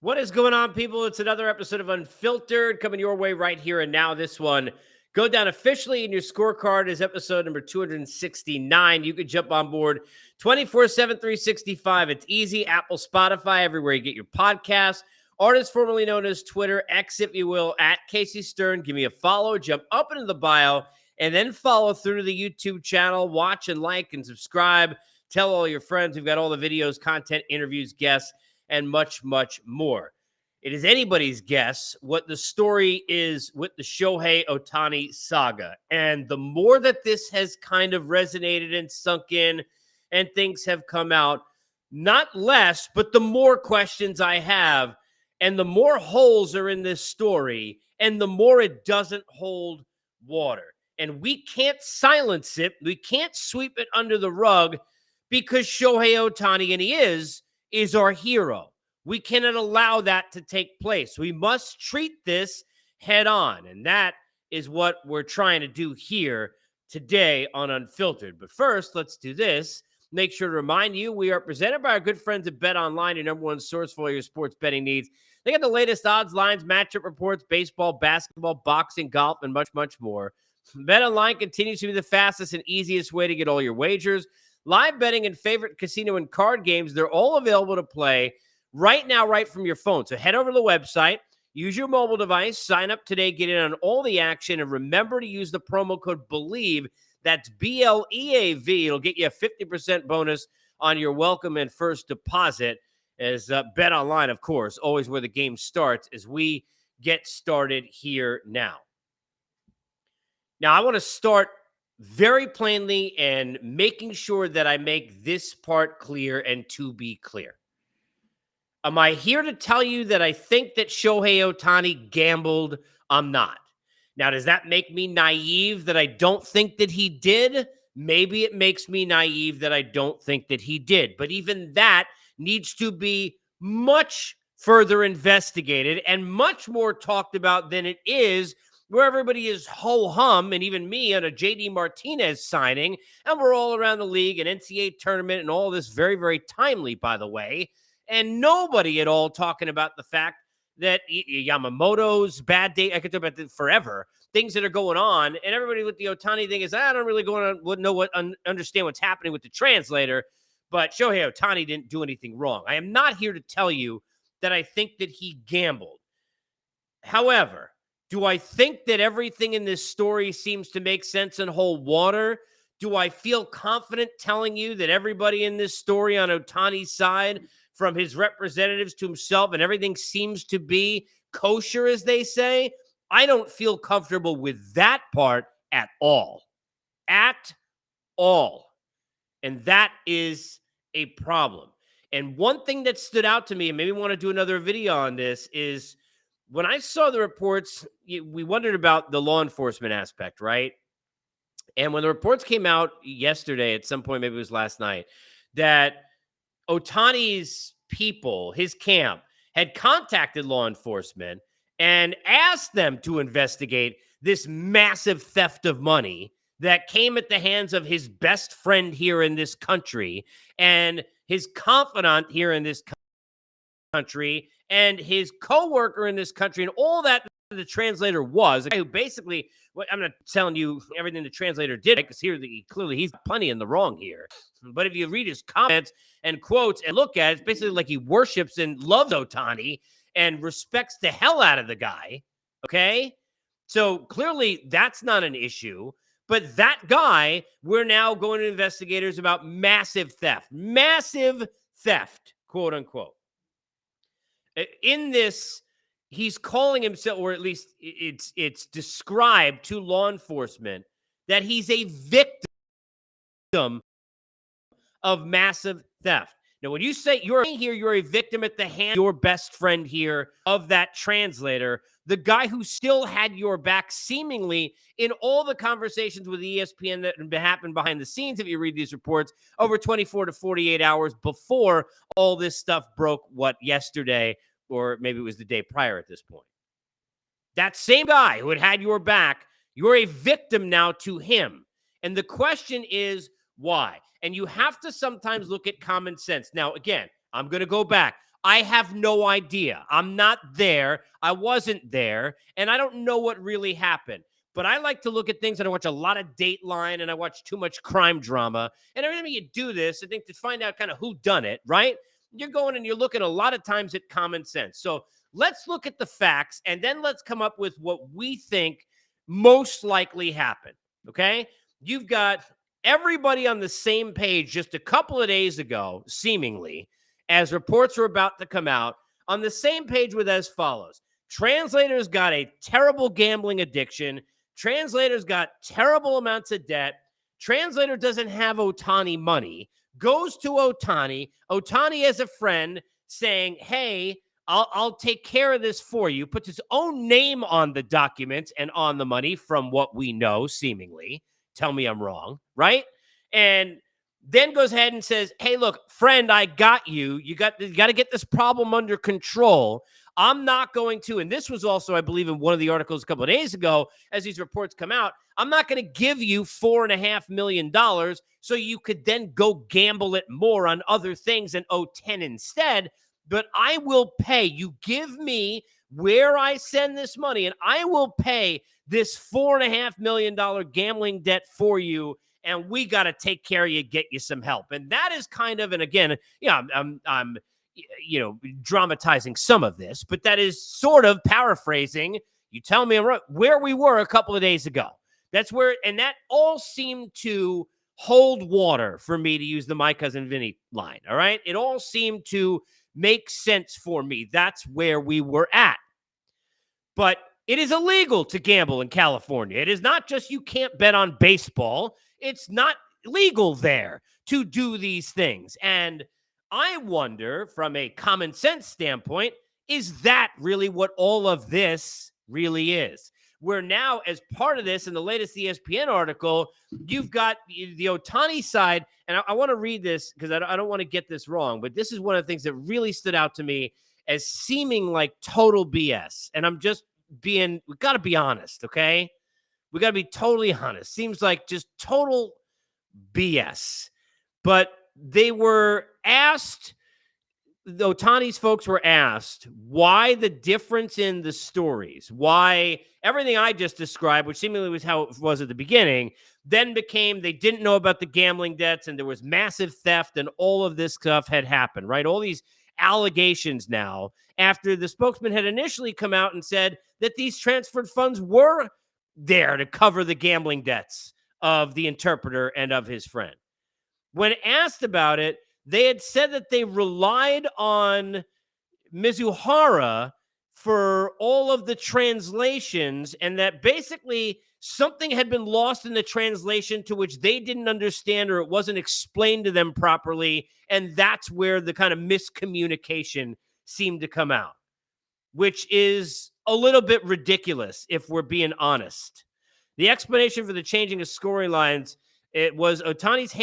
What is going on, people? It's another episode of Unfiltered coming your way right here and now. This one go down officially in your scorecard is episode number 269. You can jump on board 24/7, 365. It's easy. Apple, Spotify, everywhere you get your podcasts. Artist formerly known as Twitter, X, if you will, at Casey Stern. Give me a follow, jump up into the bio, and then follow through to the YouTube channel. Watch and like and subscribe. Tell all your friends. We've got all the videos, content, interviews, guests, and much, much more. It is anybody's guess what the story is with the Shohei Ohtani saga. And the more that this has kind of resonated and sunk in and things have come out, not less, but the more questions I have and the more holes are in this story and the more it doesn't hold water. And we can't silence it. We can't sweep it under the rug because Shohei Ohtani, and he is our hero. We cannot allow that to take place. We must treat this head on. And that is what we're trying to do here today on Unfiltered. But first, let's do this. Make sure to remind you, we are presented by our good friends at Bet Online, your number one source for all your sports betting needs. They got the latest odds, lines, matchup reports, baseball, basketball, boxing, golf, and much, much more. Bet Online continues to be the fastest and easiest way to get all your wagers. Live betting and favorite casino and card games, they're all available to play right now, right from your phone. So head over to the website, use your mobile device, sign up today, get in on all the action, and remember to use the promo code BELIEVE. That's BLEAV. It'll get you a 50% bonus on your welcome and first deposit. As Bet Online, of course, always where the game starts as we get started here now. Now, I want to start very plainly and making sure that I make this part clear and to be clear. Am I here to tell you that I think that Shohei Ohtani gambled? I'm not. Now, does that make me naive that I don't think that he did? Maybe it makes me naive that I don't think that he did. But even that needs to be much further investigated and much more talked about than it is, where everybody is ho-hum, and even me on a J.D. Martinez signing, and we're all around the league, an NCAA tournament, and all this very, very timely, by the way, and nobody at all talking about the fact that Yamamoto's bad day, I could talk about that forever, things that are going on, and everybody with the Ohtani thing is, I don't really understand what's happening with the translator, but Shohei Ohtani didn't do anything wrong. I am not here to tell you that I think that he gambled. However, do I think that everything in this story seems to make sense and hold water? Do I feel confident telling you that everybody in this story on Ohtani's side, from his representatives to himself, and everything seems to be kosher, as they say? I don't feel comfortable with that part at all. At all. And that is a problem. And one thing that stood out to me, and maybe want to do another video on this, is when I saw the reports, we wondered about the law enforcement aspect, right? And when the reports came out yesterday, at some point, maybe it was last night, that Ohtani's people, his camp, had contacted law enforcement and asked them to investigate this massive theft of money that came at the hands of his best friend here in this country and his confidant here in this country and his co-worker in this country, and all that the translator was, who basically, I'm not telling you everything the translator did, because here clearly he's plenty in the wrong here. But if you read his comments and quotes and look at it, it's basically like he worships and loves Ohtani and respects the hell out of the guy. Okay? So clearly that's not an issue. But that guy, we're now going to investigators about massive theft, quote unquote. In this, he's calling himself, or at least it's described to law enforcement, that he's a victim of massive theft. Now, when you say you're a victim at the hand of your best friend here of that translator, the guy who still had your back seemingly in all the conversations with ESPN that happened behind the scenes, if you read these reports, over 24 to 48 hours before all this stuff broke, yesterday, or maybe it was the day prior at this point. That same guy who had your back, you're a victim now to him. And the question is, why? And you have to sometimes look at common sense. Now, again, I'm going to go back. I have no idea. I'm not there. I wasn't there. And I don't know what really happened. But I like to look at things, and I watch a lot of Dateline, and I watch too much crime drama. And every time you do this, I think to find out kind of who done it, right? You're going and you're looking a lot of times at common sense. So let's look at the facts, and then let's come up with what we think most likely happened. Okay. You've got everybody on the same page just a couple of days ago, seemingly, as reports are about to come out, on the same page with as follows. Translators got a terrible gambling addiction. Translators got terrible amounts of debt. Translator doesn't have Ohtani money. Goes to Ohtani. Ohtani has a friend saying, hey, I'll take care of this for you. Puts his own name on the documents and on the money from what we know, seemingly. Tell me I'm wrong, right? And then goes ahead and says, hey, look, friend, I got you. You got to get this problem under control. I'm not going to, and this was also, I believe, in one of the articles a couple of days ago, as these reports come out, I'm not going to give you $4.5 million so you could then go gamble it more on other things and owe 10 instead. But I will pay. You give me where I send this money, and I will pay this $4.5 million gambling debt for you. And we got to take care of you, get you some help. And that is kind of, and again, yeah, I'm dramatizing some of this, but that is sort of paraphrasing. You tell me where we were a couple of days ago. That's where, and that all seemed to hold water for me, to use the My Cousin Vinny line. All right. It all seemed to make sense for me. That's where we were at. But it is illegal to gamble in California. It is not just you can't bet on baseball. It's not legal there to do these things. And I wonder, from a common sense standpoint, is that really what all of this really is? Where now, as part of this, in the latest ESPN article, you've got the Ohtani side, and I want to read this because I don't want to get this wrong, but this is one of the things that really stood out to me as seeming like total BS. And I'm just we got to be honest, okay? We got to be totally honest. Seems like just total BS. But they were asked, the Ohtani's folks were asked why the difference in the stories, why everything I just described, which seemingly was how it was at the beginning, then became they didn't know about the gambling debts and there was massive theft and all of this stuff had happened, right? All these allegations now after the spokesman had initially come out and said that these transferred funds were there to cover the gambling debts of the interpreter and of his friend. When asked about it, they had said that they relied on Mizuhara for all of the translations and that basically something had been lost in the translation to which they didn't understand or it wasn't explained to them properly. And that's where the kind of miscommunication seemed to come out, which is a little bit ridiculous if we're being honest. The explanation for the changing of scoring lines, it was Ohtani's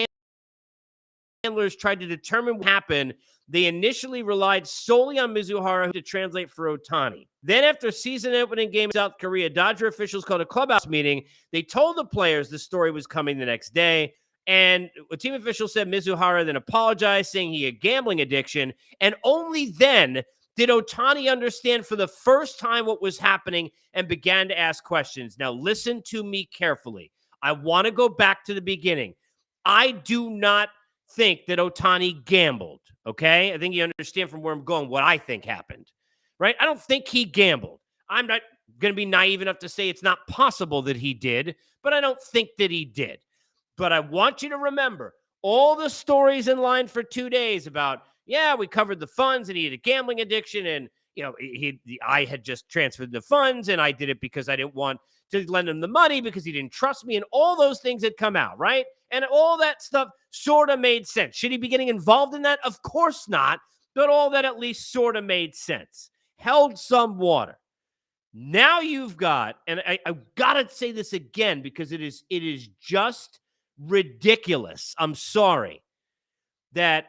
handlers tried to determine what happened. They initially relied solely on Mizuhara to translate for Ohtani. Then after season opening game in South Korea, Dodger officials called a clubhouse meeting. They told the players the story was coming the next day. And a team official said Mizuhara then apologized, saying he had gambling addiction. And only then did Ohtani understand for the first time what was happening and began to ask questions. Now, listen to me carefully. I want to go back to the beginning. I do not think that Ohtani gambled, okay? I think you understand from where I'm going what I think happened, right? I don't think he gambled. I'm not going to be naive enough to say it's not possible that he did, but I don't think that he did. But I want you to remember all the stories in line for 2 days about, yeah, we covered the funds and he had a gambling addiction and, you know, I had just transferred the funds and I did it because I didn't want to lend him the money because he didn't trust me and all those things had come out, right? And all that stuff sort of made sense. Should he be getting involved in that? Of course not. But all that at least sort of made sense. Held some water. Now you've got, and I've got to say this again because it is just ridiculous. I'm sorry that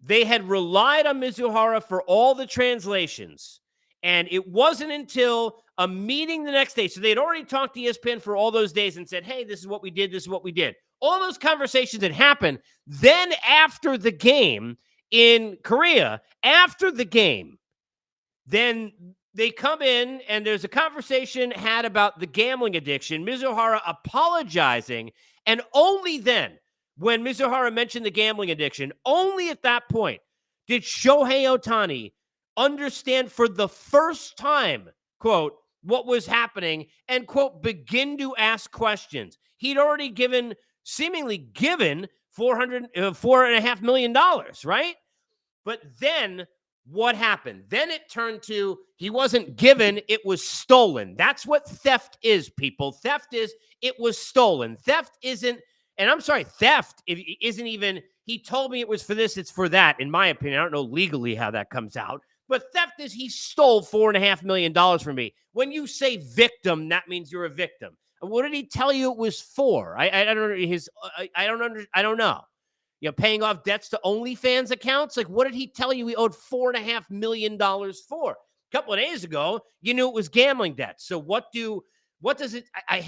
they had relied on Mizuhara for all the translations. And it wasn't until a meeting the next day. So they had already talked to ESPN for all those days and said, hey, this is what we did. This is what we did. All those conversations had happened. Then after the game, in Korea after the game. Then they come in and there's a conversation had about the gambling addiction, Mizuhara apologizing. And only then, when Mizuhara mentioned the gambling addiction, only at that point did Shohei Ohtani understand for the first time, quote, what was happening and, quote, begin to ask questions. He'd already seemingly given $4.5 million, right? But then what happened? Then it turned to he wasn't given, it was stolen. That's what theft is, people. Theft is it was stolen. Theft isn't, and I'm sorry, theft isn't even, he told me it was for this, it's for that, in my opinion. I don't know legally how that comes out. But theft is he stole $4.5 million from me. When you say victim, that means you're a victim. What did he tell you it was for? I don't know. I don't know. You know, paying off debts to OnlyFans accounts? Like, what did he tell you he owed $4.5 million for? A couple of days ago, you knew it was gambling debts. So what does it, I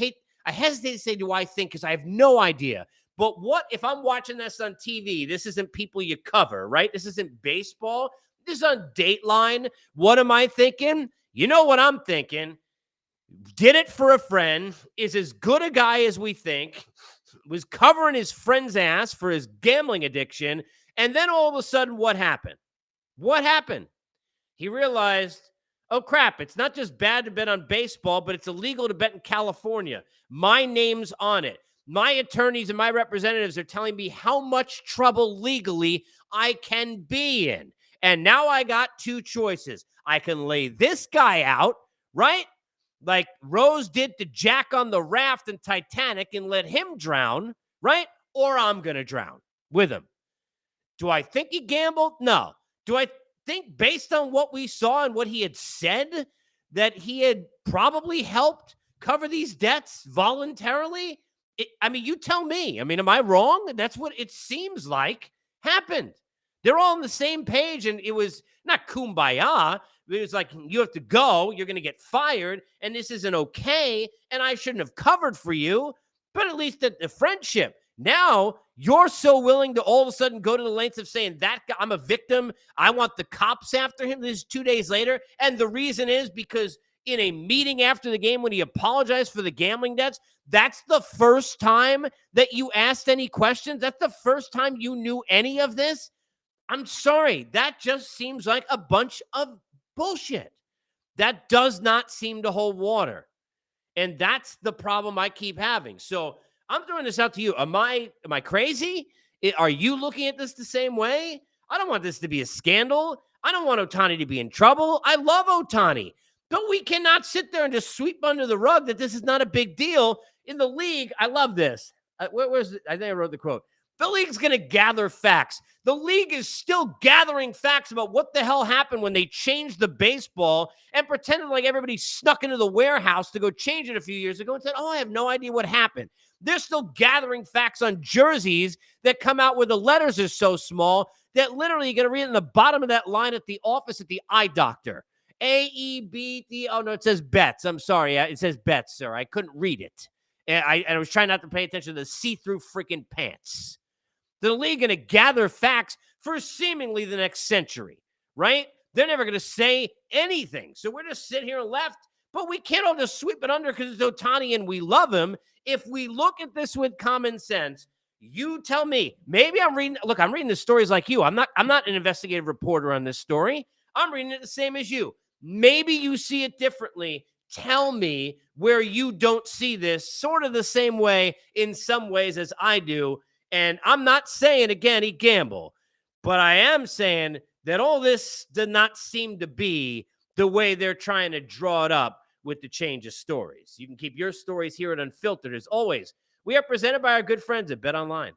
hesitate to say, do I think, because I have no idea. But what, if I'm watching this on TV, this isn't people you cover, right? This isn't baseball. This is on Dateline. What am I thinking? You know what I'm thinking. Did it for a friend, is as good a guy as we think, was covering his friend's ass for his gambling addiction. And then all of a sudden, what happened? What happened? He realized, oh, crap, it's not just bad to bet on baseball, but it's illegal to bet in California. My name's on it. My attorneys and my representatives are telling me how much trouble legally I can be in. And now I got two choices. I can lay this guy out, right? Like Rose did to Jack on the raft in Titanic and let him drown, right? Or I'm going to drown with him. Do I think he gambled? No. Do I think, based on what we saw and what he had said, that he had probably helped cover these debts voluntarily? I mean, you tell me. I mean, am I wrong? That's what it seems like happened. They're all on the same page, and it was not kumbaya. It was like, you have to go, you're going to get fired, and this isn't okay, and I shouldn't have covered for you, but at least the friendship. Now, you're so willing to all of a sudden go to the lengths of saying, that guy, I'm a victim, I want the cops after him. This is 2 days later, and the reason is because in a meeting after the game when he apologized for the gambling debts, that's the first time that you asked any questions? That's the first time you knew any of this? I'm sorry, that just seems like a bunch of bullshit. That does not seem to hold water. And that's the problem I keep having. So I'm throwing this out to you. Am I crazy? Are you looking at this the same way? I don't want this to be a scandal. I don't want Ohtani to be in trouble. I love Ohtani. But we cannot sit there and just sweep under the rug that this is not a big deal. In the league, I love this. Where's it? I think I wrote the quote. The league's going to gather facts. The league is still gathering facts about what the hell happened when they changed the baseball and pretended like everybody snuck into the warehouse to go change it a few years ago and said, oh, I have no idea what happened. They're still gathering facts on jerseys that come out where the letters are so small that literally you're going to read it in the bottom of that line at the office at the eye doctor. A-E-B-D. Oh, no, it says bets. I'm sorry. It says bets, sir. I couldn't read it. And I was trying not to pay attention to the see-through freaking pants. The league going to gather facts for seemingly the next century, right? They're never going to say anything. So we're just sitting here left, but we can't all just sweep it under because it's Ohtani and we love him. If we look at this with common sense, you tell me. Maybe I'm reading the stories like you. I'm not an investigative reporter on this story. I'm reading it the same as you. Maybe you see it differently. Tell me where you don't see this sort of the same way in some ways as I do. And I'm not saying, again, he gambled, but I am saying that all this did not seem to be the way they're trying to draw it up with the change of stories. You can keep your stories here at Unfiltered. As always, we are presented by our good friends at BetOnline.